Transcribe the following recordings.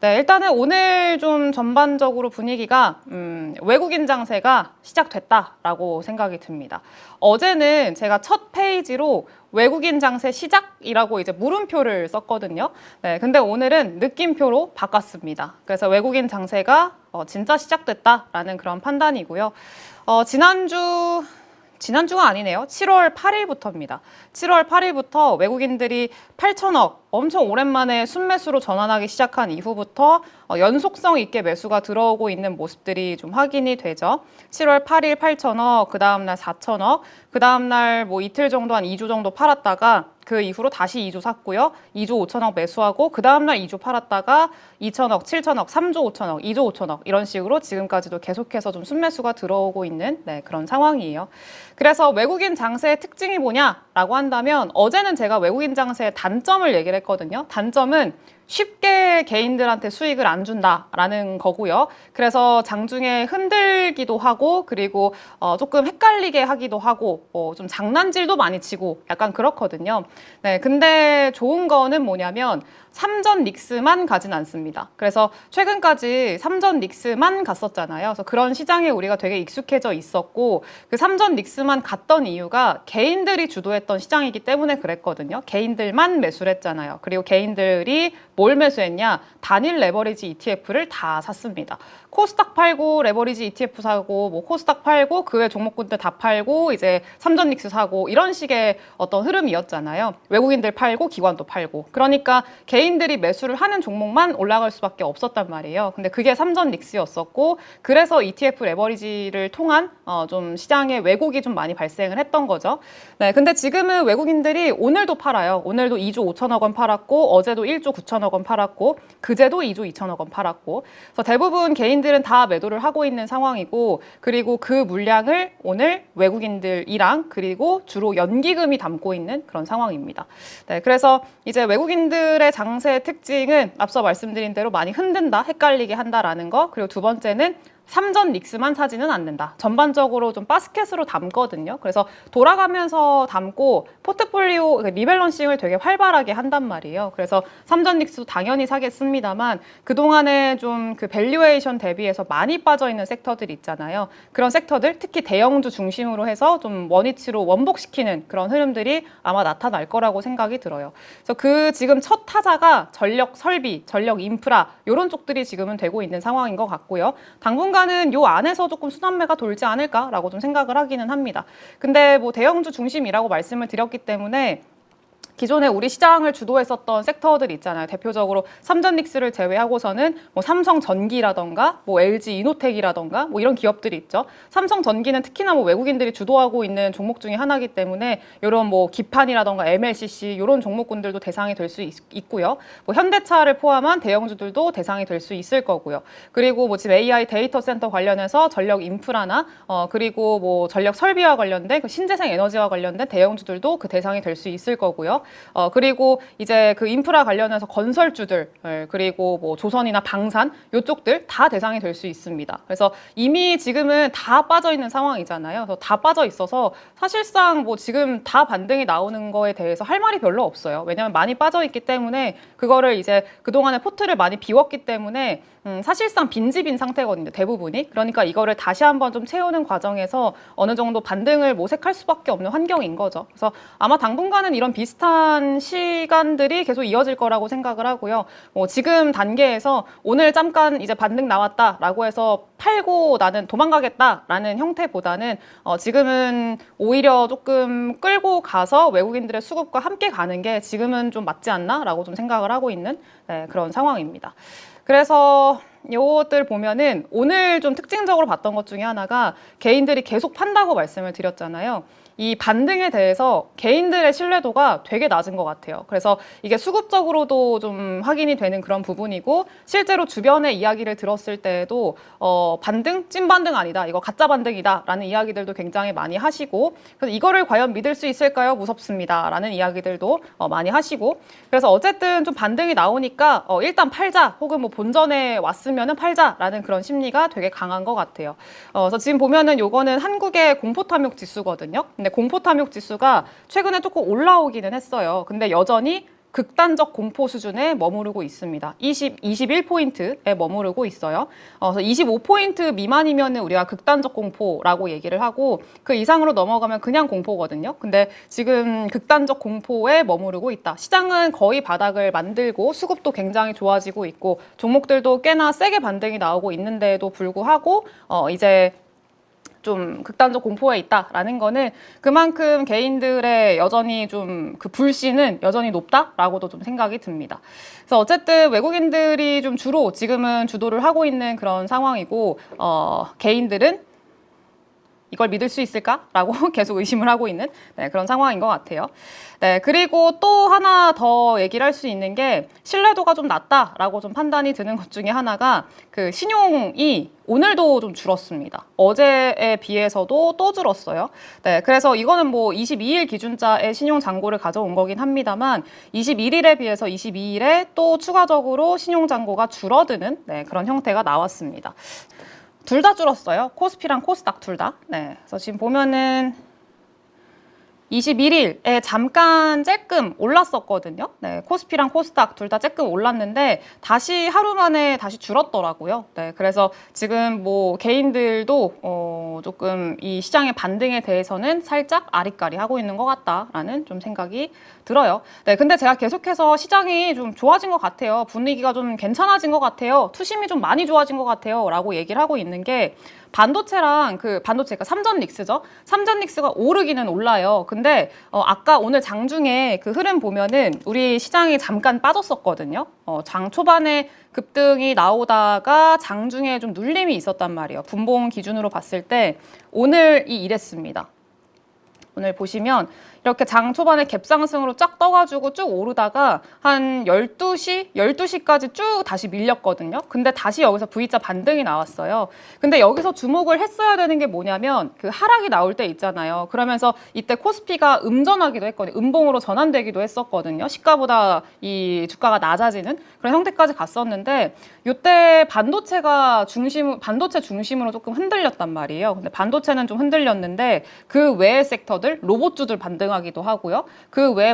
네, 일단은 오늘 좀 전반적으로 분위기가 외국인 장세가 시작됐다라고 생각이 듭니다. 어제는 제가 첫 페이지로 외국인 장세 시작이라고 이제 물음표를 썼거든요. 네, 근데 오늘은 느낌표로 바꿨습니다. 그래서 외국인 장세가 진짜 시작됐다라는 그런 판단이고요. 지난주가 아니네요. 7월 8일부터입니다. 7월 8일부터 외국인들이 8천억, 엄청 오랜만에 순매수로 전환하기 시작한 이후부터 연속성 있게 매수가 들어오고 있는 모습들이 좀 확인이 되죠. 7월 8일 8천억, 그 다음날 4천억, 그 다음날 뭐 이틀 정도 한 2주 정도 팔았다가 그 이후로 다시 2주 샀고요. 2조 5천억 매수하고 그 다음날 2주 팔았다가 2천억, 7천억, 3조 5천억, 2조 5천억 이런 식으로 지금까지도 계속해서 좀 순매수가 들어오고 있는 그런 상황이에요. 그래서 외국인 장세의 특징이 뭐냐라고 한다면 어제는 제가 외국인 장세의 단점을 얘기를 했거든요. 단점은 쉽게 개인들한테 수익을 안 준다라는 거고요. 그래서 장중에 흔들기도 하고 그리고 조금 헷갈리게 하기도 하고 좀 장난질도 많이 치고 약간 그렇거든요. 네, 근데 좋은 거는 뭐냐면 삼전 닉스만 가진 않습니다. 그래서 최근까지 삼전 닉스만 갔었잖아요. 그래서 그런 시장에 우리가 되게 익숙해져 있었고 그 삼전 닉스만 갔던 이유가 개인들이 주도했던 시장이기 때문에 그랬거든요. 개인들만 매수를 했잖아요. 그리고 개인들이 뭘 매수했냐? 단일 레버리지 ETF를 다 샀습니다. 코스닥 팔고 레버리지 ETF 사고 뭐 코스닥 팔고 그 외 종목군들 다 팔고 이제 삼전 닉스 사고 이런 식의 어떤 흐름이었잖아요. 외국인들 팔고 기관도 팔고. 그러니까 개인들이 매수를 하는 종목만 올라갈 수밖에 없었단 말이에요. 근데 그게 삼전 닉스였었고 그래서 ETF 레버리지를 통한 좀 시장에 왜곡이 좀 많이 발생을 했던 거죠. 네, 근데 지금은 외국인들이 오늘도 팔아요. 오늘도 2조 5천억 원 팔았고 어제도 1조 9천억 원 팔았고 그제도 2조 2천억 원 팔았고 그래서 대부분 개인들은 다 매도를 하고 있는 상황이고 그리고 그 물량을 오늘 외국인들이랑 그리고 주로 연기금이 담고 있는 그런 상황입니다. 네, 그래서 이제 외국인들의 장세의 특징은 앞서 말씀드린 대로 많이 흔든다, 헷갈리게 한다라는 거 그리고 두 번째는 삼전 닉스만 사지는 않는다. 전반적으로 좀 바스켓으로 담거든요. 그래서 돌아가면서 담고 포트폴리오 리밸런싱을 되게 활발하게 한단 말이에요. 그래서 삼전 닉스도 당연히 사겠습니다만 그동안에 좀 그 밸류에이션 대비해서 많이 빠져 있는 섹터들 있잖아요. 그런 섹터들 특히 대형주 중심으로 해서 좀 원위치로 원복시키는 그런 흐름들이 아마 나타날 거라고 생각이 들어요. 그래서 그 지금 첫 타자가 전력 설비, 전력 인프라 이런 쪽들이 지금은 되고 있는 상황인 것 같고요. 당분간은 요 안에서 조금 순환매가 돌지 않을까라고 좀 생각을 하기는 합니다. 근데 뭐 대형주 중심이라고 말씀을 드렸기 때문에 기존에 우리 시장을 주도했었던 섹터들 있잖아요. 대표적으로 삼전닉스를 제외하고서는 뭐 삼성전기라던가 뭐 LG 이노텍이라던가 뭐 이런 기업들이 있죠. 삼성전기는 특히나 뭐 외국인들이 주도하고 있는 종목 중에 하나이기 때문에 이런 뭐 기판이라던가 MLCC 이런 종목군들도 대상이 될 수 있고요. 뭐 현대차를 포함한 대형주들도 대상이 될 수 있을 거고요. 그리고 뭐 지금 AI 데이터 센터 관련해서 전력 인프라나 그리고 뭐 전력 설비와 관련된 그 신재생 에너지와 관련된 대형주들도 그 대상이 될 수 있을 거고요. 그리고 이제 그 인프라 관련해서 건설주들 그리고 뭐 조선이나 방산 이쪽들 다 대상이 될 수 있습니다. 그래서 이미 지금은 다 빠져 있는 상황이잖아요. 그래서 다 빠져 있어서 사실상 뭐 지금 다 반등이 나오는 거에 대해서 할 말이 별로 없어요. 왜냐하면 많이 빠져 있기 때문에 그거를 이제 그동안에 포트를 많이 비웠기 때문에 사실상 빈집인 상태거든요. 대부분이. 그러니까 이거를 다시 한번 좀 채우는 과정에서 어느 정도 반등을 모색할 수밖에 없는 환경인 거죠. 그래서 아마 당분간은 이런 비슷한 시간들이 계속 이어질 거라고 생각을 하고요. 지금 단계에서 오늘 잠깐 이제 반등 나왔다라고 해서 팔고 나는 도망가겠다라는 형태보다는 지금은 오히려 조금 끌고 가서 외국인들의 수급과 함께 가는 게 지금은 좀 맞지 않나라고 좀 생각을 하고 있는 그런 상황입니다. 그래서 요것들 보면은 오늘 좀 특징적으로 봤던 것 중에 하나가 개인들이 계속 판다고 말씀을 드렸잖아요. 이 반등에 대해서 개인들의 신뢰도가 되게 낮은 것 같아요. 그래서 이게 수급적으로도 좀 확인이 되는 그런 부분이고 실제로 주변의 이야기를 들었을 때에도 반등? 찐 반등 아니다. 이거 가짜 반등이다. 라는 이야기들도 굉장히 많이 하시고 그래서 이거를 과연 믿을 수 있을까요? 무섭습니다. 라는 이야기들도 많이 하시고 그래서 어쨌든 좀 반등이 나오니까 일단 팔자 혹은 뭐 본전에 왔으면은 팔자라는 그런 심리가 되게 강한 것 같아요. 그래서 지금 보면은 요거는 한국의 공포탐욕 지수거든요. 근데 공포탐욕 지수가 최근에 조금 올라오기는 했어요. 근데 여전히 극단적 공포 수준에 머무르고 있습니다. 21포인트에 머무르고 있어요. 그래서 25포인트 미만이면 우리가 극단적 공포라고 얘기를 하고 그 이상으로 넘어가면 그냥 공포거든요. 근데 지금 극단적 공포에 머무르고 있다. 시장은 거의 바닥을 만들고 수급도 굉장히 좋아지고 있고 종목들도 꽤나 세게 반등이 나오고 있는데도 불구하고 이제 좀 극단적 공포에 있다라는 거는 그만큼 개인들의 여전히 좀 그 불신은 여전히 높다라고도 좀 생각이 듭니다. 그래서 어쨌든 외국인들이 좀 주로 지금은 주도를 하고 있는 그런 상황이고 개인들은 이걸 믿을 수 있을까라고 계속 의심을 하고 있는 그런 상황인 것 같아요. 네, 그리고 또 하나 더 얘기를 할 수 있는 게 신뢰도가 좀 낮다라고 좀 판단이 드는 것 중에 하나가 그 신용이 오늘도 좀 줄었습니다. 어제에 비해서도 또 줄었어요. 네, 그래서 이거는 뭐 22일 기준자의 신용 잔고를 가져온 거긴 합니다만 21일에 비해서 22일에 또 추가적으로 신용 잔고가 줄어드는 그런 형태가 나왔습니다. 둘 다 줄었어요. 코스피랑 코스닥 둘 다. 네. 그래서 지금 보면은 21일에 잠깐 쬐끔 올랐었거든요. 네, 코스피랑 코스닥 둘 다 쬐끔 올랐는데 다시 하루 만에 다시 줄었더라고요. 네, 그래서 지금 뭐 개인들도 조금 이 시장의 반등에 대해서는 살짝 아리까리 하고 있는 것 같다라는 좀 생각이 들어요. 네, 근데 제가 계속해서 시장이 좀 좋아진 것 같아요. 분위기가 좀 괜찮아진 것 같아요. 투심이 좀 많이 좋아진 것 같아요. 라고 얘기를 하고 있는 게 반도체랑 반도체가 삼전릭스죠. 삼전릭스가 오르기는 올라요. 근데 아까 오늘 장중에 그 흐름 보면은 우리 시장이 잠깐 빠졌었거든요. 장 초반에 급등이 나오다가 장중에 좀 눌림이 있었단 말이에요. 분봉 기준으로 봤을 때 오늘이 이랬습니다. 오늘 보시면 이렇게 장 초반에 갭상승으로 쫙 떠가지고 쭉 오르다가 한 12시까지 쭉 다시 밀렸거든요. 근데 다시 여기서 V자 반등이 나왔어요. 근데 여기서 주목을 했어야 되는 게 뭐냐면 그 하락이 나올 때 있잖아요. 그러면서 이때 코스피가 음전하기도 했거든요. 음봉으로 전환되기도 했었거든요. 시가보다 이 주가가 낮아지는 그런 형태까지 갔었는데 이때 반도체 중심으로 조금 흔들렸단 말이에요. 근데 반도체는 좀 흔들렸는데 그 외의 섹터들, 로봇주들 반등하기도 하고요. 그 외에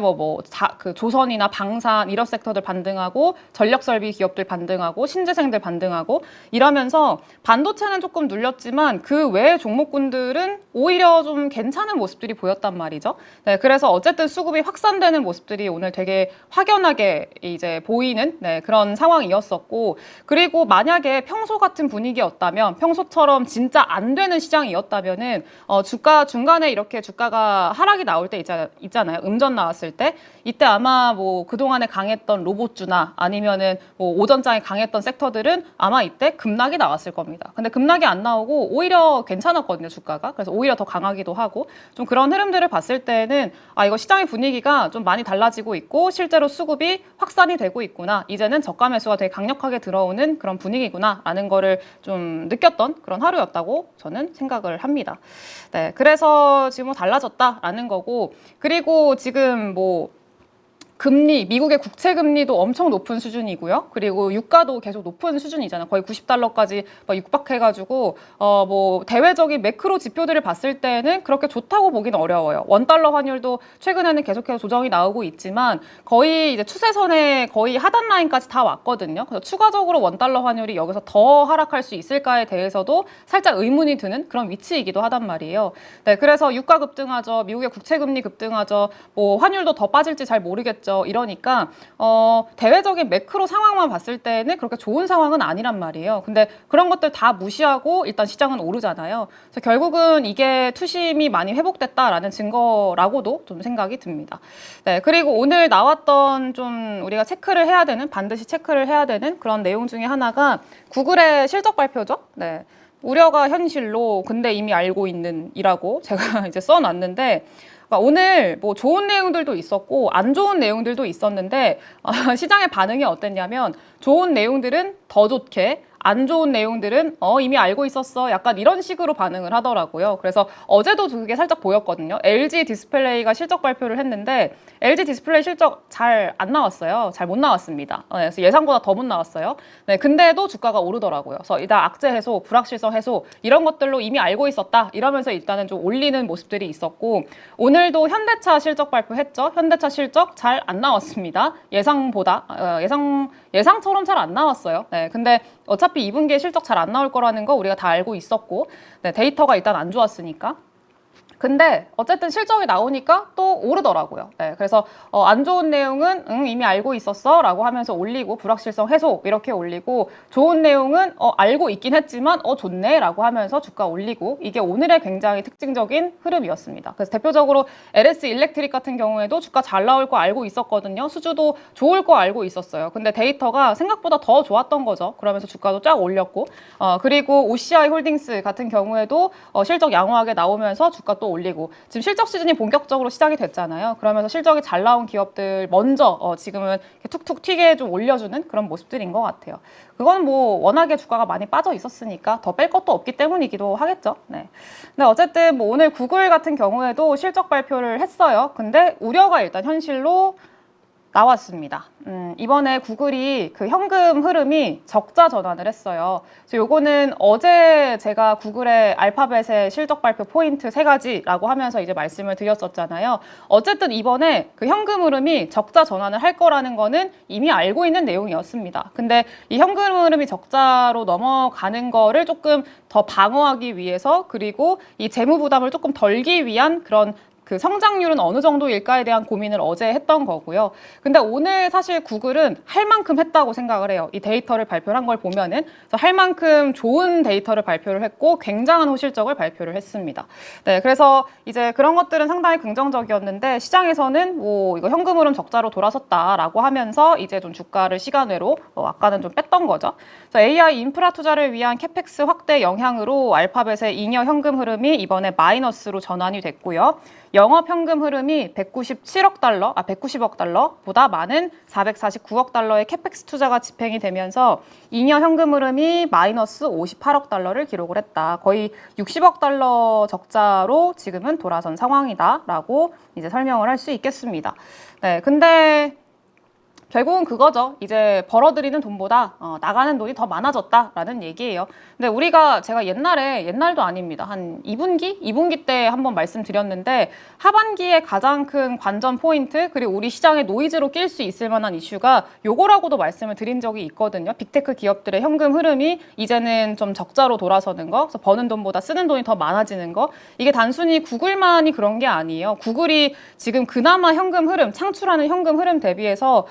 그 조선이나 방산 이런 섹터들 반등하고 전력설비 기업들 반등하고 신재생들 반등하고 이러면서 반도체는 조금 눌렸지만 그 외의 종목군들은 오히려 좀 괜찮은 모습들이 보였단 말이죠. 네, 그래서 어쨌든 수급이 확산되는 모습들이 오늘 되게 확연하게 이제 보이는 그런 상황이었었고 그리고 만약에 평소 같은 분위기였다면 평소처럼 진짜 안 되는 시장이었다면은 주가 중간에 이렇게 주가가 하락이 나올 때 있잖아요. 음전 나왔을 때 이때 아마 뭐 그동안에 강했던 로봇주나 아니면은 뭐 오전장에 강했던 섹터들은 아마 이때 급락이 나왔을 겁니다. 근데 급락이 안 나오고 오히려 괜찮았거든요, 주가가. 그래서 오히려 더 강하기도 하고 좀 그런 흐름들을 봤을 때는 이거 시장의 분위기가 좀 많이 달라지고 있고 실제로 수급이 확산이 되고 있구나. 이제는 저가 매수가 되게 강력하게 들어오는 그런 분위기구나라는 거를 좀 느꼈던 그런 하루였다고 저는 생각을 합니다. 네, 그래서 지금 뭐 달라졌다라는 거고 그리고 지금 뭐 금리, 미국의 국채 금리도 엄청 높은 수준이고요. 그리고 유가도 계속 높은 수준이잖아요. 거의 90달러까지 육박해가지고 뭐 대외적인 매크로 지표들을 봤을 때는 그렇게 좋다고 보기는 어려워요. 원달러 환율도 최근에는 계속해서 조정이 나오고 있지만 거의 이제 추세선에 거의 하단 라인까지 다 왔거든요. 그래서 추가적으로 원달러 환율이 여기서 더 하락할 수 있을까에 대해서도 살짝 의문이 드는 그런 위치이기도 하단 말이에요. 네, 그래서 유가 급등하죠. 미국의 국채 금리 급등하죠. 뭐 환율도 더 빠질지 잘 모르겠죠. 이러니까 대외적인 매크로 상황만 봤을 때는 그렇게 좋은 상황은 아니란 말이에요. 근데 그런 것들 다 무시하고 일단 시장은 오르잖아요. 그래서 결국은 이게 투심이 많이 회복됐다라는 증거라고도 좀 생각이 듭니다. 네, 그리고 오늘 나왔던 좀 우리가 반드시 체크를 해야 되는 그런 내용 중에 하나가 구글의 실적 발표죠. 네. 우려가 현실로 근데 이미 알고 있는 이라고 제가 이제 써놨는데 오늘 뭐 좋은 내용들도 있었고 안 좋은 내용들도 있었는데 시장의 반응이 어땠냐면 좋은 내용들은 더 좋게 안 좋은 내용들은 이미 알고 있었어. 약간 이런 식으로 반응을 하더라고요. 그래서 어제도 그게 살짝 보였거든요. LG 디스플레이가 실적 발표를 했는데 LG 디스플레이 실적 잘 안 나왔어요. 잘 못 나왔습니다. 그래서 예상보다 더 못 나왔어요. 네, 근데도 주가가 오르더라고요. 그래서 일단 악재 해소, 불확실성 해소 이런 것들로 이미 알고 있었다. 이러면서 일단은 좀 올리는 모습들이 있었고 오늘도 현대차 실적 발표했죠. 현대차 실적 잘 안 나왔습니다. 예상보다 예상처럼 잘 안 나왔어요. 네, 근데 어차피 2분기에 실적 잘 안 나올 거라는 거 우리가 다 알고 있었고 네, 데이터가 일단 안 좋았으니까. 근데 어쨌든 실적이 나오니까 또 오르더라고요. 네, 그래서 안 좋은 내용은 이미 알고 있었어 라고 하면서 올리고 불확실성 해소 이렇게 올리고 좋은 내용은 알고 있긴 했지만 좋네 라고 하면서 주가 올리고 이게 오늘의 굉장히 특징적인 흐름이었습니다. 그래서 대표적으로 LS 일렉트릭 같은 경우에도 주가 잘 나올 거 알고 있었거든요. 수주도 좋을 거 알고 있었어요. 근데 데이터가 생각보다 더 좋았던 거죠. 그러면서 주가도 쫙 올렸고 그리고 OCI 홀딩스 같은 경우에도 실적 양호하게 나오면서 주가 또 올리고 지금 실적 시즌이 본격적으로 시작이 됐잖아요. 그러면서 실적이 잘 나온 기업들 먼저 지금은 툭툭 튀게 좀 올려주는 그런 모습들인 것 같아요. 그건 뭐 워낙에 주가가 많이 빠져 있었으니까 더 뺄 것도 없기 때문이기도 하겠죠. 네. 근데 어쨌든 뭐 오늘 구글 같은 경우에도 실적 발표를 했어요. 근데 우려가 일단 현실로 나왔습니다. 이번에 구글이 그 현금 흐름이 적자 전환을 했어요. 그래서 요거는 어제 제가 구글의 알파벳의 실적 발표 포인트 3가지라고 하면서 이제 말씀을 드렸었잖아요. 어쨌든 이번에 그 현금 흐름이 적자 전환을 할 거라는 거는 이미 알고 있는 내용이었습니다. 근데 이 현금 흐름이 적자로 넘어가는 거를 조금 더 방어하기 위해서 그리고 이 재무 부담을 조금 덜기 위한 그런 그 성장률은 어느 정도일까에 대한 고민을 어제 했던 거고요. 근데 오늘 사실 구글은 할 만큼 했다고 생각을 해요. 이 데이터를 발표한 걸 보면은 그래서 할 만큼 좋은 데이터를 발표를 했고 굉장한 호실적을 발표를 했습니다. 네, 그래서 이제 그런 것들은 상당히 긍정적이었는데 시장에서는 뭐 이거 현금 흐름 적자로 돌아섰다라고 하면서 이제 좀 주가를 시간외로 아까는 좀 뺐던 거죠. 그래서 AI 인프라 투자를 위한 캐펙스 확대 영향으로 알파벳의 잉여 현금 흐름이 이번에 마이너스로 전환이 됐고요. 영업 현금 흐름이 190억 달러보다 많은 449억 달러의 캐펙스 투자가 집행이 되면서 잉여 현금 흐름이 마이너스 58억 달러를 기록을 했다. 거의 60억 달러 적자로 지금은 돌아선 상황이다라고 이제 설명을 할 수 있겠습니다. 네, 근데 결국은 그거죠. 이제 벌어들이는 돈보다 나가는 돈이 더 많아졌다라는 얘기예요. 근데 제가 옛날도 아닙니다. 한 2분기 때 한번 말씀드렸는데 하반기에 가장 큰 관전 포인트 그리고 우리 시장의 노이즈로 낄 수 있을 만한 이슈가 요거라고도 말씀을 드린 적이 있거든요. 빅테크 기업들의 현금 흐름이 이제는 좀 적자로 돌아서는 거, 그래서 버는 돈보다 쓰는 돈이 더 많아지는 거. 이게 단순히 구글만이 그런 게 아니에요. 구글이 지금 그나마 현금 흐름, 창출하는 현금 흐름 대비해서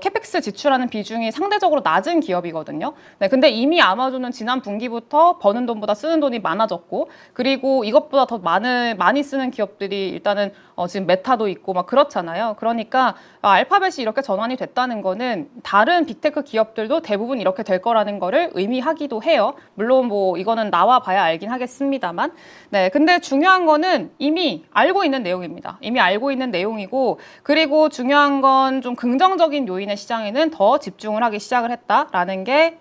캐펙스 지출하는 비중이 상대적으로 낮은 기업이거든요. 네, 근데 이미 아마존은 지난 분기부터 버는 돈보다 쓰는 돈이 많아졌고, 그리고 이것보다 더 많이 쓰는 기업들이 일단은 지금 메타도 있고 막 그렇잖아요. 그러니까 알파벳이 이렇게 전환이 됐다는 거는 다른 빅테크 기업들도 대부분 이렇게 될 거라는 거를 의미하기도 해요. 물론 뭐 이거는 나와 봐야 알긴 하겠습니다만. 네, 근데 중요한 거는 이미 알고 있는 내용입니다. 이미 알고 있는 내용이고, 그리고 중요한 건 좀 긍정적인 요인의 시장에는 더 집중을 하기 시작을 했다라는 게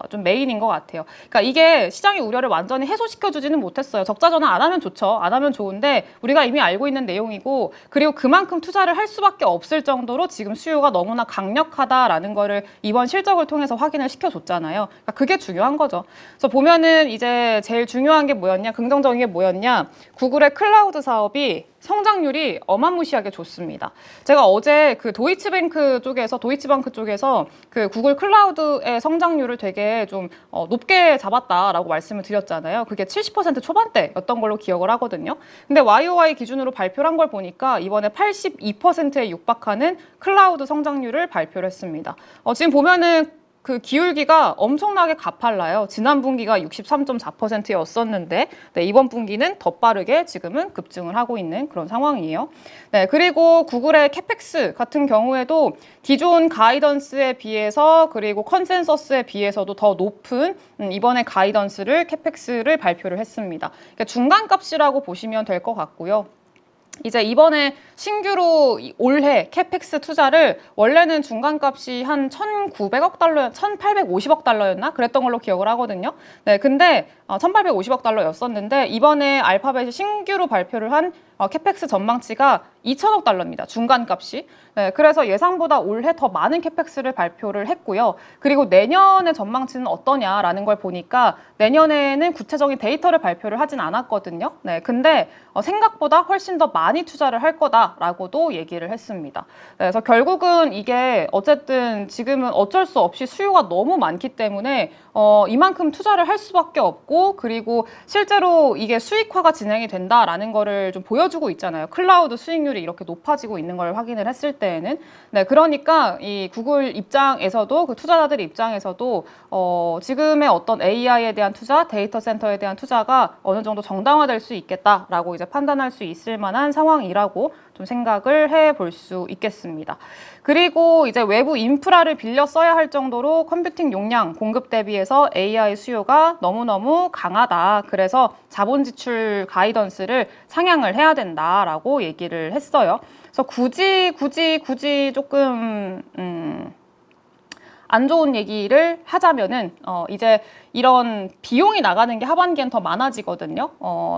좀 메인인 것 같아요. 그러니까 이게 시장의 우려를 완전히 해소시켜주지는 못했어요. 적자 전환 안 하면 좋죠. 안 하면 좋은데 우리가 이미 알고 있는 내용이고, 그리고 그만큼 투자를 할 수밖에 없을 정도로 지금 수요가 너무나 강력하다라는 거를 이번 실적을 통해서 확인을 시켜줬잖아요. 그러니까 그게 중요한 거죠. 그래서 보면은 이제 제일 중요한 게 뭐였냐, 긍정적인 게 뭐였냐, 구글의 클라우드 사업이 성장률이 어마무시하게 좋습니다. 제가 어제 그 도이치bank 쪽에서 그 구글 클라우드의 성장률을 되게 좀 높게 잡았다라고 말씀을 드렸잖아요. 그게 70% 초반대였던 걸로 기억을 하거든요. 근데 YOY 기준으로 발표를 한 걸 보니까 이번에 82%에 육박하는 클라우드 성장률을 발표를 했습니다. 지금 보면은 그 기울기가 엄청나게 가팔라요. 지난 분기가 63.4%였었는데 네, 이번 분기는 더 빠르게 지금은 급증을 하고 있는 그런 상황이에요. 네, 그리고 구글의 캐펙스 같은 경우에도 기존 가이던스에 비해서 그리고 컨센서스에 비해서도 더 높은 이번에 캐펙스를 발표를 했습니다. 그러니까 중간값이라고 보시면 될 것 같고요. 이제 이번에 신규로 올해 캐펙스 투자를 원래는 중간값이 한 1,900억 달러, 1,850억 달러였나? 그랬던 걸로 기억을 하거든요. 네, 근데 1,850억 달러였었는데 이번에 알파벳이 신규로 발표를 한 캐펙스 전망치가 2,000억 달러입니다. 중간값이. 네, 그래서 예상보다 올해 더 많은 캐펙스를 발표를 했고요. 그리고 내년의 전망치는 어떠냐라는 걸 보니까 내년에는 구체적인 데이터를 발표를 하진 않았거든요. 네, 근데 생각보다 훨씬 더 많이 투자를 할 거다라고도 얘기를 했습니다. 네, 그래서 결국은 이게 어쨌든 지금은 어쩔 수 없이 수요가 너무 많기 때문에 이만큼 투자를 할 수밖에 없고, 그리고 실제로 이게 수익화가 진행이 된다라는 거를 좀 보여주고 있잖아요. 클라우드 수익률이 이렇게 높아지고 있는 걸 확인을 했을 때에는. 네, 그러니까 이 구글 입장에서도, 그 투자자들 입장에서도 지금의 어떤 AI에 대한 투자, 데이터 센터에 대한 투자가 어느 정도 정당화될 수 있겠다라고 이제 판단할 수 있을 만한 상황이라고 좀 생각을 해볼 수 있겠습니다. 그리고 이제 외부 인프라를 빌려 써야 할 정도로 컴퓨팅 용량 공급 대비해서 AI 수요가 너무너무 강하다. 그래서 자본 지출 가이던스를 상향을 해야 된다라고 얘기를 했어요. 그래서 굳이 조금 안 좋은 얘기를 하자면은 이제 이런 비용이 나가는 게 하반기엔 더 많아지거든요.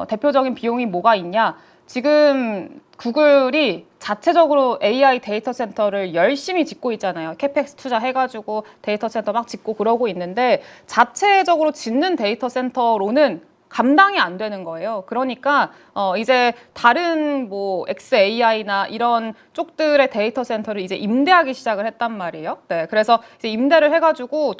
대표적인 비용이 뭐가 있냐? 지금 구글이 자체적으로 AI 데이터 센터를 열심히 짓고 있잖아요. 캐펙스 투자해가지고 데이터 센터 막 짓고 그러고 있는데, 자체적으로 짓는 데이터 센터로는 감당이 안 되는 거예요. 그러니까 이제 다른 뭐 xAI나 이런 쪽들의 데이터 센터를 이제 임대하기 시작을 했단 말이에요. 네, 그래서 이제 임대를 해가지고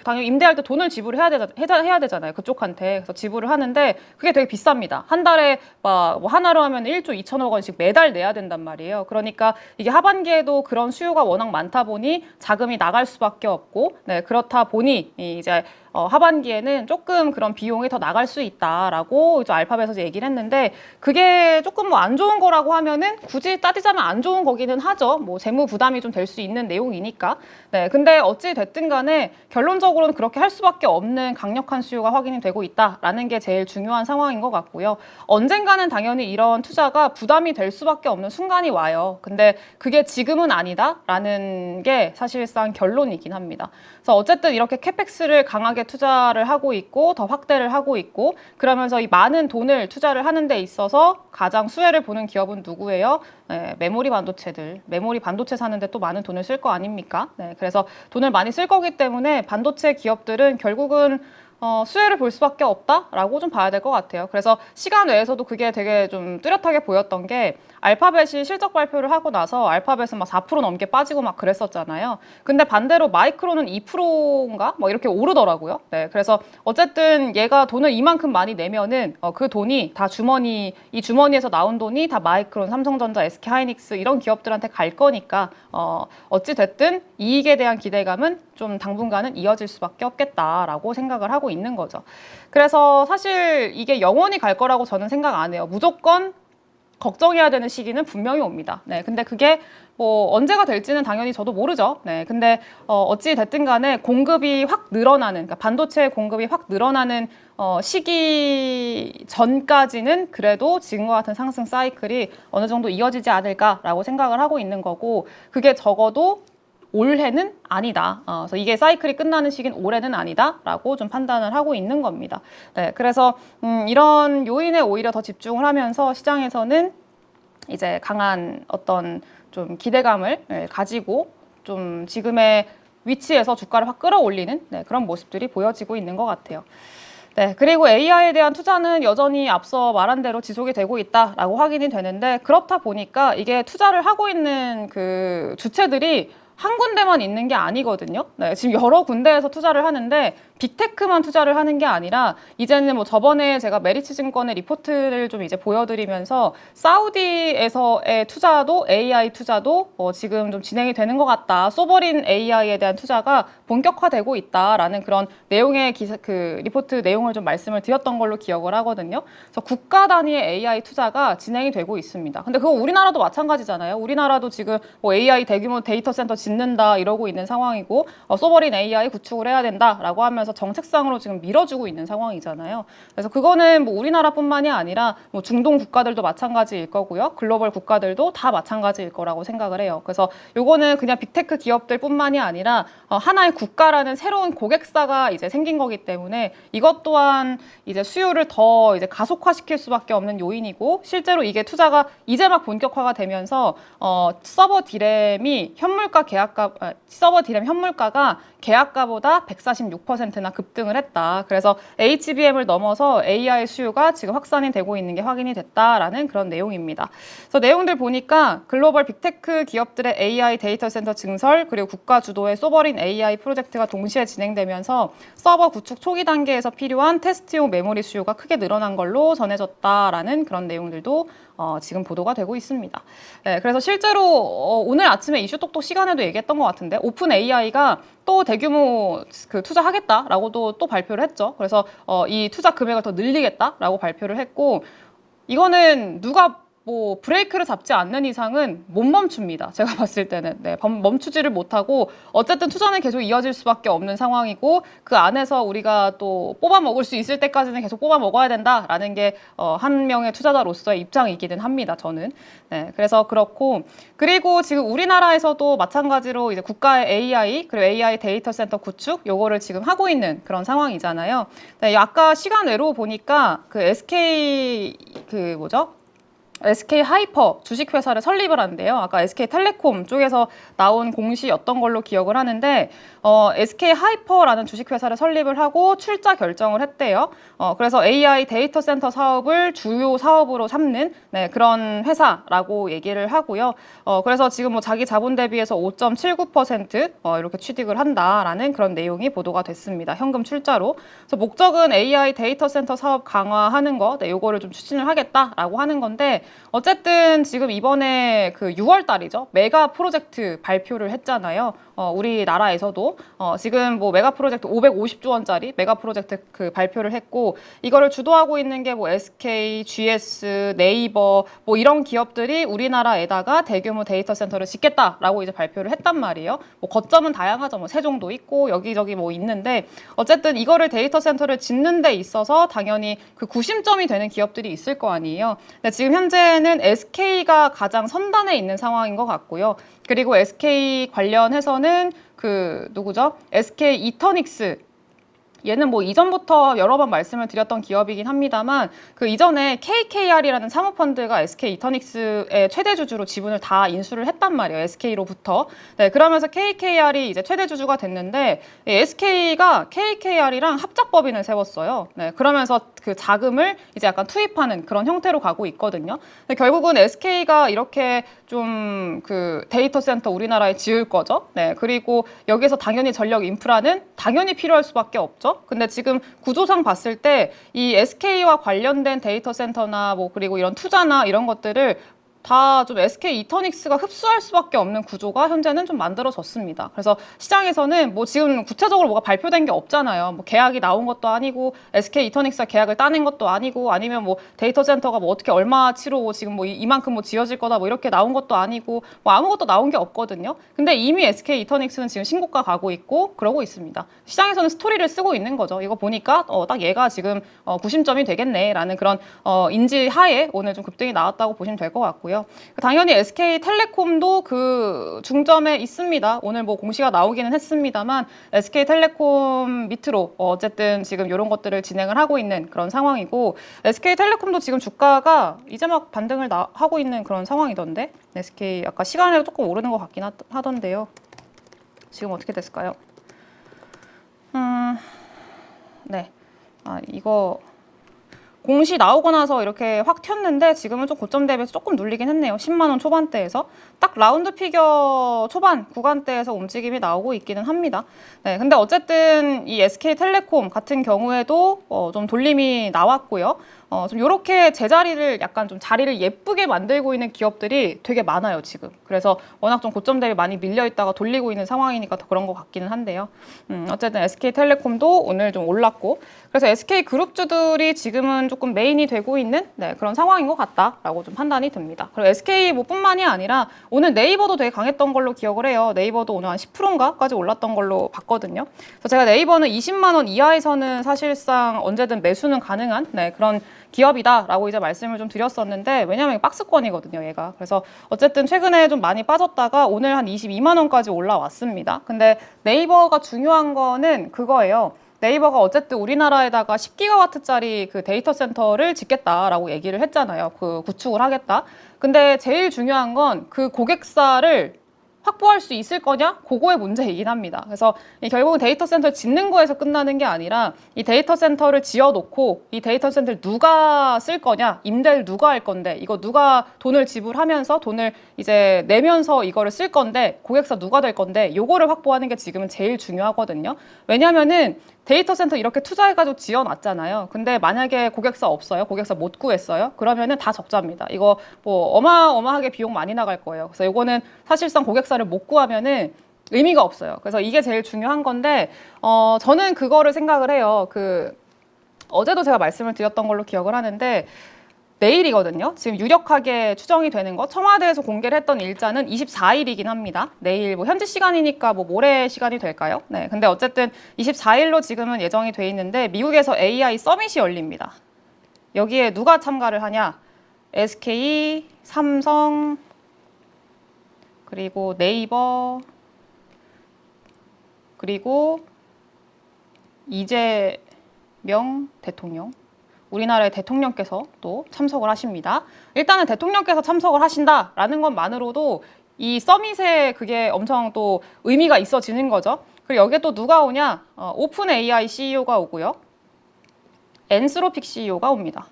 당연히 임대할 때 돈을 지불을 해야 되잖아요. 그쪽한테. 그래서 지불을 하는데 그게 되게 비쌉니다. 한 달에 뭐 하나로 하면 1조 2천억 원씩 매달 내야 된단 말이에요. 그러니까 이게 하반기에도 그런 수요가 워낙 많다 보니 자금이 나갈 수밖에 없고, 네, 그렇다 보니 이제 하반기에는 조금 그런 비용이 더 나갈 수 있다라고 이제 알파벳에서 얘기를 했는데, 그게 조금 뭐 안 좋은 거라고 하면은 굳이 따지자면 안 좋은 거기는 하죠. 뭐 재무 부담이 좀 될 수 있는 내용이니까. 네, 근데 어찌 됐든 간에 결론적으로는 그렇게 할 수밖에 없는 강력한 수요가 확인이 되고 있다라는 게 제일 중요한 상황인 것 같고요. 언젠가는 당연히 이런 투자가 부담이 될 수밖에 없는 순간이 와요. 근데 그게 지금은 아니다라는 게 사실상 결론이긴 합니다. 그래서 어쨌든 이렇게 캐펙스를 강하게 투자를 하고 있고 더 확대를 하고 있고, 그러면서 이 많은 돈을 투자를 하는 데 있어서 가장 수혜를 보는 기업은 누구예요? 네, 메모리 반도체 사는데 또 많은 돈을 쓸 거 아닙니까? 네, 그래서 돈을 많이 쓸 거기 때문에 반도체 기업들은 결국은 수혜를 볼 수밖에 없다라고 좀 봐야 될 것 같아요. 그래서 시간 외에서도 그게 되게 좀 뚜렷하게 보였던 게, 알파벳이 실적 발표를 하고 나서 알파벳은 막 4% 넘게 빠지고 막 그랬었잖아요. 근데 반대로 마이크론은 2%인가? 뭐 이렇게 오르더라고요. 네, 그래서 어쨌든 얘가 돈을 이만큼 많이 내면은 그 돈이 다 이 주머니에서 나온 돈이 다 마이크론, 삼성전자, SK하이닉스 이런 기업들한테 갈 거니까 어찌 됐든 이익에 대한 기대감은 좀 당분간은 이어질 수밖에 없겠다라고 생각을 하고 있는 거죠. 그래서 사실 이게 영원히 갈 거라고 저는 생각 안 해요. 무조건 걱정해야 되는 시기는 분명히 옵니다. 네, 근데 그게 뭐 언제가 될지는 당연히 저도 모르죠. 네, 근데 어찌 됐든 간에 공급이 확 늘어나는, 그러니까 반도체 공급이 확 늘어나는 시기 전까지는 그래도 지금과 같은 상승 사이클이 어느 정도 이어지지 않을까라고 생각을 하고 있는 거고, 그게 적어도 올해는 아니다. 그래서 이게 사이클이 끝나는 시기는 올해는 아니다라고 좀 판단을 하고 있는 겁니다. 네, 그래서 이런 요인에 오히려 더 집중을 하면서 시장에서는 이제 강한 어떤 좀 기대감을 가지고 좀 지금의 위치에서 주가를 확 끌어올리는 그런 모습들이 보여지고 있는 것 같아요. 네, 그리고 AI에 대한 투자는 여전히 앞서 말한 대로 지속이 되고 있다라고 확인이 되는데, 그렇다 보니까 이게 투자를 하고 있는 그 주체들이 한 군데만 있는 게 아니거든요. 네, 지금 여러 군데에서 투자를 하는데 빅테크만 투자를 하는 게 아니라 이제는 뭐 저번에 제가 메리츠 증권의 리포트를 좀 이제 보여드리면서 사우디에서의 투자도 AI 투자도 지금 좀 진행이 되는 것 같다. 소버린 AI에 대한 투자가 본격화되고 있다라는 그런 내용의 그 리포트 내용을 좀 말씀을 드렸던 걸로 기억을 하거든요. 그래서 국가 단위의 AI 투자가 진행이 되고 있습니다. 근데 그거 우리나라도 마찬가지잖아요. 우리나라도 지금 뭐 AI 대규모 데이터 센터 짓는다 이러고 있는 상황이고 소버린 AI 구축을 해야 된다라고 하면서 정책상으로 지금 밀어주고 있는 상황이잖아요. 그래서 그거는 뭐 우리나라뿐만이 아니라 뭐 중동 국가들도 마찬가지일 거고요. 글로벌 국가들도 다 마찬가지일 거라고 생각을 해요. 그래서 요거는 그냥 빅테크 기업들뿐만이 아니라 하나의 국가라는 새로운 고객사가 이제 생긴 거기 때문에 이것 또한 이제 수요를 더 이제 가속화시킬 수밖에 없는 요인이고 실제로 이게 투자가 이제 막 본격화가 되면서 서버 디램이 서버 디램 현물가가 계약가보다 146%나 급등을 했다. 그래서 HBM을 넘어서 AI 수요가 지금 확산이 되고 있는 게 확인이 됐다라는 그런 내용입니다. 그래서 내용들 보니까 글로벌 빅테크 기업들의 AI 데이터 센터 증설 그리고 국가 주도의 소버린 AI 프로젝트가 동시에 진행되면서 서버 구축 초기 단계에서 필요한 테스트용 메모리 수요가 크게 늘어난 걸로 전해졌다라는 그런 내용들도 지금 보도가 되고 있습니다. 네, 그래서 실제로 오늘 아침에 이슈톡톡 시간에도 얘기했던 것 같은데 오픈 AI가 또 대규모 그 투자하겠다라고도 또 발표를 했죠. 그래서 이 투자 금액을 더 늘리겠다라고 발표를 했고 이거는 누가 뭐 브레이크를 잡지 않는 이상은 못 멈춥니다. 제가 봤을 때는 멈추지를 못하고 어쨌든 투자는 계속 이어질 수밖에 없는 상황이고 그 안에서 우리가 또 뽑아 먹을 수 있을 때까지는 계속 뽑아 먹어야 된다라는 게 한 명의 투자자로서의 입장이기는 합니다. 저는. 네, 그래서 그렇고 그리고 지금 우리나라에서도 마찬가지로 이제 국가의 AI 그리고 AI 데이터 센터 구축 요거를 지금 하고 있는 그런 상황이잖아요. 네, 아까 시간 외로 보니까 그 SK SK 하이퍼 주식회사를 설립을 한대요. 아까 SK텔레콤 쪽에서 나온 공시였던 걸로 기억을 하는데 SK 하이퍼라는 주식회사를 설립을 하고 출자 결정을 했대요. 그래서 AI 데이터 센터 사업을 주요 사업으로 삼는 그런 회사라고 얘기를 하고요. 그래서 지금 뭐 자기 자본 대비해서 5.79% 이렇게 취득을 한다라는 그런 내용이 보도가 됐습니다. 현금 출자로. 그래서 목적은 AI 데이터 센터 사업 강화하는 거, 요거를 좀 추진을 하겠다라고 하는 건데 어쨌든 지금 이번에 그 6월 달이죠. 메가 프로젝트 발표를 했잖아요. 우리나라에서도 지금 뭐 메가 프로젝트 550조 원짜리 메가 프로젝트 그 발표를 했고 이거를 주도하고 있는 게 뭐 SK, GS, 네이버 뭐 이런 기업들이 우리나라에다가 대규모 데이터 센터를 짓겠다라고 이제 발표를 했단 말이에요. 뭐 거점은 다양하죠. 뭐 세종도 있고 여기저기 뭐 있는데 어쨌든 이거를 데이터 센터를 짓는 데 있어서 당연히 그 구심점이 되는 기업들이 있을 거 아니에요. 근데 지금 현재는 SK가 가장 선단에 있는 상황인 것 같고요. 그리고 SK 관련해서는 그 누구죠? SK 이터닉스 얘는 뭐 이전부터 여러 번 말씀을 드렸던 기업이긴 합니다만 그 이전에 KKR이라는 사모펀드가 SK 이터닉스의 최대 주주로 지분을 다 인수를 했단 말이에요. SK로부터. 네, 그러면서 KKR이 이제 최대 주주가 됐는데 SK가 KKR이랑 합작법인을 세웠어요. 네, 그러면서 그 자금을 이제 약간 투입하는 그런 형태로 가고 있거든요. 근데 결국은 SK가 이렇게 좀 그 데이터 센터 우리나라에 지을 거죠. 네, 그리고 여기서 당연히 전력 인프라는 당연히 필요할 수밖에 없죠. 근데 지금 구조상 봤을 때 이 SK와 관련된 데이터 센터나 뭐 그리고 이런 투자나 이런 것들을 다 좀 SK 이터닉스가 흡수할 수밖에 없는 구조가 현재는 좀 만들어졌습니다. 그래서 시장에서는 뭐 지금 구체적으로 뭐가 발표된 게 없잖아요. 뭐 계약이 나온 것도 아니고 SK 이터닉스가 계약을 따낸 것도 아니고 아니면 뭐 데이터 센터가 뭐 어떻게 얼마치로 지금 뭐 이만큼 뭐 지어질 거다 뭐 이렇게 나온 것도 아니고 뭐 아무것도 나온 게 없거든요. 근데 이미 SK 이터닉스는 지금 신고가 가고 있고 그러고 있습니다. 시장에서는 스토리를 쓰고 있는 거죠. 이거 보니까 딱 얘가 지금 구심점이 되겠네라는 그런 인지 하에 오늘 좀 급등이 나왔다고 보시면 될 것 같고요. 당연히 SK텔레콤도 그 중점에 있습니다. 오늘 뭐 공시가 나오기는 했습니다만 SK텔레콤 밑으로 어쨌든 지금 이런 것들을 진행을 하고 있는 그런 상황이고 SK텔레콤도 지금 주가가 이제 막 반등을 하고 있는 그런 상황이던데 SK 아까 시간에도 조금 오르는 것 같긴 하던데요. 지금 어떻게 됐을까요? 네. 이거 공시 나오고 나서 이렇게 확 튀었는데 지금은 좀 고점 대비해서 조금 눌리긴 했네요. 10만 원 초반대에서 딱 라운드 피겨 초반 구간대에서 움직임이 나오고 있기는 합니다. 네, 근데 어쨌든 이 SK텔레콤 같은 경우에도 좀 돌림이 나왔고요. 좀 이렇게 제자리를 약간 좀 자리를 예쁘게 만들고 있는 기업들이 되게 많아요, 지금. 그래서 워낙 좀 고점 대비 많이 밀려 있다가 돌리고 있는 상황이니까 더 그런 것 같기는 한데요. 어쨌든 SK텔레콤도 오늘 좀 올랐고, 그래서 SK그룹주들이 지금은 조금 메인이 되고 있는 그런 상황인 것 같다라고 좀 판단이 듭니다. 그리고 SK 뭐 뿐만이 아니라 오늘 네이버도 되게 강했던 걸로 기억을 해요. 네이버도 오늘 한 10%인가까지 올랐던 걸로 봤거든요. 그래서 제가 네이버는 20만 원 이하에서는 사실상 언제든 매수는 가능한 그런 기업이다라고 이제 말씀을 좀 드렸었는데, 왜냐면 이게 박스권이거든요, 얘가. 그래서 어쨌든 최근에 좀 많이 빠졌다가 오늘 한 22만 원까지 올라왔습니다. 근데 네이버가 중요한 거는 그거예요. 네이버가 어쨌든 우리나라에다가 10기가와트짜리 그 데이터 센터를 짓겠다라고 얘기를 했잖아요. 그 구축을 하겠다. 근데 제일 중요한 건 그 고객사를 확보할 수 있을 거냐? 그거의 문제이긴 합니다. 그래서 결국은 데이터 센터를 짓는 거에서 끝나는 게 아니라 이 데이터 센터를 지어놓고 이 데이터 센터를 누가 쓸 거냐? 임대를 누가 할 건데, 이거 누가 돈을 지불하면서 돈을 이제 내면서 이거를 쓸 건데, 고객사 누가 될 건데, 요거를 확보하는 게 지금은 제일 중요하거든요. 왜냐면은 데이터 센터 이렇게 투자해가지고 지어놨잖아요. 근데 만약에 고객사 없어요. 고객사 못 구했어요. 그러면은 다 적자입니다. 이거 뭐 어마어마하게 비용 많이 나갈 거예요. 그래서 이거는 사실상 고객사를 못 구하면은 의미가 없어요. 그래서 이게 제일 중요한 건데, 저는 그거를 생각을 해요. 어제도 제가 말씀을 드렸던 걸로 기억을 하는데, 내일이거든요. 지금 유력하게 추정이 되는 거, 청와대에서 공개를 했던 일자는 24일이긴 합니다. 내일 뭐 현지 시간이니까 뭐 모레 시간이 될까요? 네. 근데 어쨌든 24일로 지금은 예정이 돼 있는데, 미국에서 AI 서밋이 열립니다. 여기에 누가 참가를 하냐? SK, 삼성, 그리고 네이버, 그리고 이재명 대통령. 우리나라의 대통령께서 또 참석을 하십니다. 일단은 대통령께서 참석을 하신다라는 것만으로도 이 서밋에 그게 엄청 또 의미가 있어지는 거죠. 그리고 여기에 또 누가 오냐? 오픈 AI CEO가 오고요. 엔스로픽 CEO가 옵니다.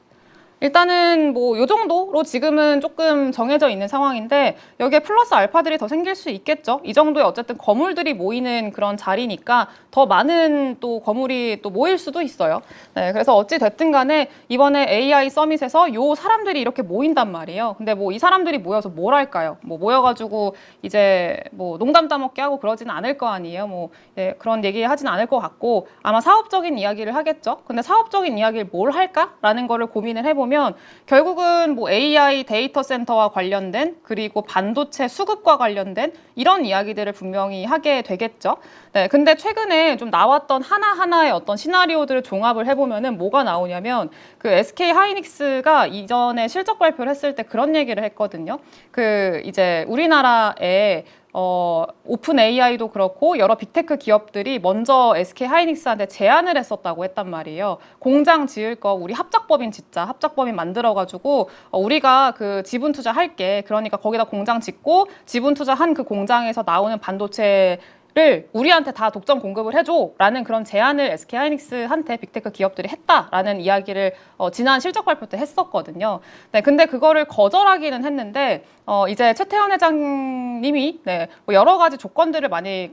일단은 뭐 요 정도로 지금은 조금 정해져 있는 상황인데, 여기에 플러스 알파들이 더 생길 수 있겠죠. 이 정도의 어쨌든 거물들이 모이는 그런 자리니까 더 많은 또 거물이 또 모일 수도 있어요. 네, 그래서 어찌 됐든 간에 이번에 AI 서밋에서 요 사람들이 이렇게 모인단 말이에요. 근데 뭐 이 사람들이 모여서 뭘 할까요? 뭐 모여가지고 이제 뭐 농담 따먹게 하고 그러지는 않을 거 아니에요. 뭐 그런 얘기 하진 않을 것 같고, 아마 사업적인 이야기를 하겠죠. 근데 사업적인 이야기를 뭘 할까라는 거를 고민을 해보면 결국은 뭐 AI 데이터 센터와 관련된, 그리고 반도체 수급과 관련된 이런 이야기들을 분명히 하게 되겠죠. 네, 근데 최근에 좀 나왔던 하나하나의 어떤 시나리오들을 종합을 해보면은 뭐가 나오냐면, 그 SK 하이닉스가 이전에 실적 발표를 했을 때 그런 얘기를 했거든요. 이제 우리나라에 오픈 AI도 그렇고 여러 빅테크 기업들이 먼저 SK 하이닉스한테 제안을 했었다고 했단 말이에요. 공장 지을 거 우리 합작법인 짓자. 합작법인 만들어가지고 우리가 그 지분 투자할게. 그러니까 거기다 공장 짓고 지분 투자한 그 공장에서 나오는 반도체 를 우리한테 다 독점 공급을 해줘라는 그런 제안을 SK 하이닉스한테 빅테크 기업들이 했다라는 이야기를 지난 실적 발표 때 했었거든요. 네, 근데 그거를 거절하기는 했는데 이제 최태원 회장님이 뭐 여러 가지 조건들을 많이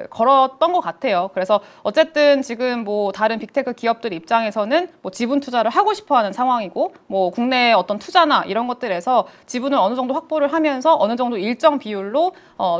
걸었던 것 같아요. 그래서 어쨌든 지금 뭐 다른 빅테크 기업들 입장에서는 뭐 지분 투자를 하고 싶어하는 상황이고, 뭐 국내 어떤 투자나 이런 것들에서 지분을 어느 정도 확보를 하면서 어느 정도 일정 비율로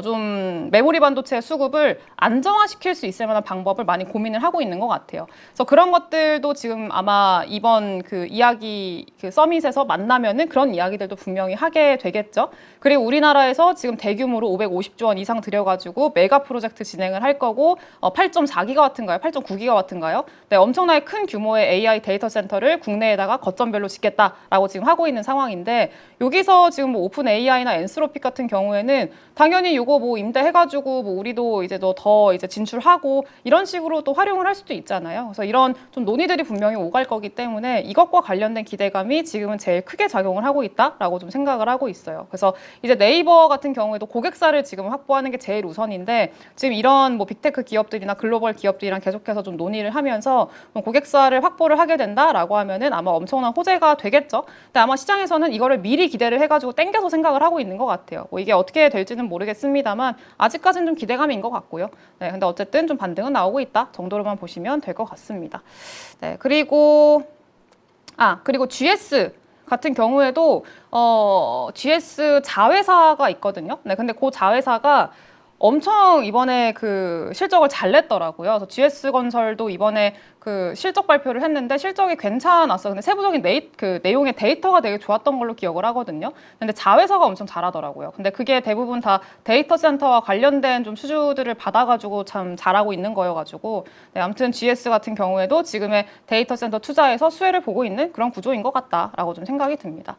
좀 메모리 반도체 수급을 안정화시킬 수 있을 만한 방법을 많이 고민을 하고 있는 것 같아요. 그래서 그런 것들도 지금 아마 이번 이야기 서밋에서 만나면은 그런 이야기들도 분명히 하게 되겠죠. 그리고 우리나라에서 지금 대규모로 550조 원 이상 들여가지고 메가 프로젝트 진행을 할 거고, 8.4기가와트인가요? 8.9기가와트인가요? 네, 엄청나게 큰 규모의 AI 데이터 센터를 국내에다가 거점별로 짓겠다라고 지금 하고 있는 상황인데, 여기서 지금 뭐 오픈 AI나 엔스로픽 같은 경우에는 당연히 요거 뭐 임대해가지고 뭐 우리도 이제 더 이제 진출하고 이런 식으로 또 활용을 할 수도 있잖아요. 그래서 이런 좀 논의들이 분명히 오갈 거기 때문에 이것과 관련된 기대감이 지금은 제일 크게 작용을 하고 있다라고 좀 생각을 하고 있어요. 그래서 이제 네이버 같은 경우에도 고객사를 지금 확보하는 게 제일 우선인데, 지금 이런 뭐 빅테크 기업들이나 글로벌 기업들이랑 계속해서 좀 논의를 하면서 뭐 고객사를 확보를 하게 된다라고 하면은 아마 엄청난 호재가 되겠죠. 근데 아마 시장에서는 이거를 미리 기대를 해가지고 땡겨서 생각을 하고 있는 것 같아요. 뭐 이게 어떻게 될지는 모르겠습니다만 아직까지는 좀 기대감인 것 같고요. 네, 근데 어쨌든 좀 반등은 나오고 있다 정도로만 보시면 될 것 같습니다. 네, 그리고 그리고 GS 같은 경우에도 GS 자회사가 있거든요. 네, 근데 그 자회사가 엄청 이번에 그 실적을 잘 냈더라고요. 그래서 GS건설도 이번에 그 실적 발표를 했는데 실적이 괜찮았어요. 근데 세부적인 그 내용의 데이터가 되게 좋았던 걸로 기억을 하거든요. 근데 자회사가 엄청 잘하더라고요. 근데 그게 대부분 다 데이터 센터와 관련된 좀 수주들을 받아가지고 참 잘하고 있는 거여가지고 네, 아무튼 GS 같은 경우에도 지금의 데이터 센터 투자에서 수혜를 보고 있는 그런 구조인 것 같다라고 좀 생각이 듭니다.